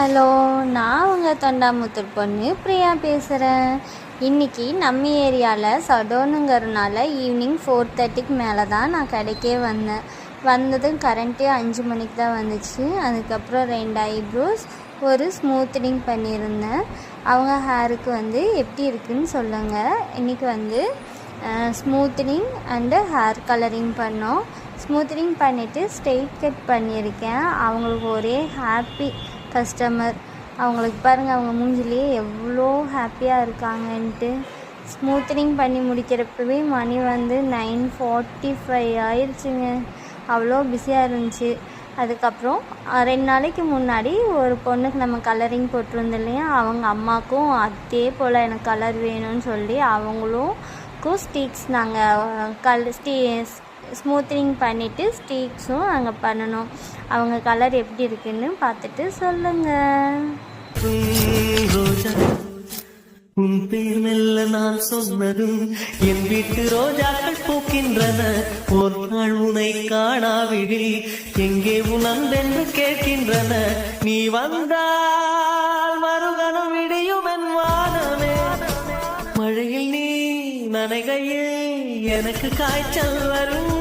Hello, நான் உங்கள் தொண்டாமுத்தூர் பொண்ணு பிரியா பேசுகிறேன். இன்றைக்கி நம்ம ஏரியாவில் சடோனுங்கிறனால ஈவினிங் 4:30க்கு மேலே தான் நான் கடைக்கே வந்ததும் கரண்ட்டே 5 மணிக்கு தான் வந்துச்சு. அதுக்கப்புறம் 2 ஐப்ரோஸ், ஒரு ஸ்மூத்தனிங் பண்ணியிருந்தேன். அவங்க ஹேருக்கு எப்படி இருக்குதுன்னு சொல்லுங்கள். இன்றைக்கி ஸ்மூத்தனிங் அண்டு ஹேர் கலரிங் பண்ணோம். ஸ்மூத்தனிங் பண்ணிவிட்டு ஸ்ட்ரெயிட் கட் பண்ணியிருக்கேன். அவங்களுக்கு ஒரே ஹாப்பி கஸ்டமர். அவங்களுக்கு பாருங்கள், அவங்க மூஞ்சிலே எவ்வளோ ஹாப்பியாக இருக்காங்கன்ட்டு. ஸ்மூத்தனிங் பண்ணி முடிக்கிறப்பவே மணி 9:45 ஆயிடுச்சுங்க. அவ்வளோ பிஸியாக இருந்துச்சு. அதுக்கப்புறம் 2 நாளைக்கு முன்னாடி ஒரு பொண்ணுக்கு நம்ம கலரிங் போட்டிருந்தோம் இல்லையா, அவங்க அம்மாவுக்கும் அதே போல் எனக்கு கலர் வேணும்னு சொல்லி அவங்களுக்கும் ஸ்டிக்ஸ் நாங்கள் ஸ்மூத்தனிங் பண்ணிவிட்டு ஸ்டிக்ஸும் நாங்கள் பண்ணணும். அவங்க கலர் எப்படி இருக்குன்னு பார்த்துட்டு சொல்லுங்கள். உன் பேர் மெல்ல நான் சொன்னதும் என் வீட்டு ரோஜாக்கள் பூக்கின்றன. ஒரு நாள் உனை காணாவிடில் எங்கே உணர்ந்தென்று கேட்கின்றன. நீ வந்தால் மறுகணம் விடியும் என் வானமே. மழையில் நீ நனைகையில் எனக்கு காய்ச்சல் வரும்.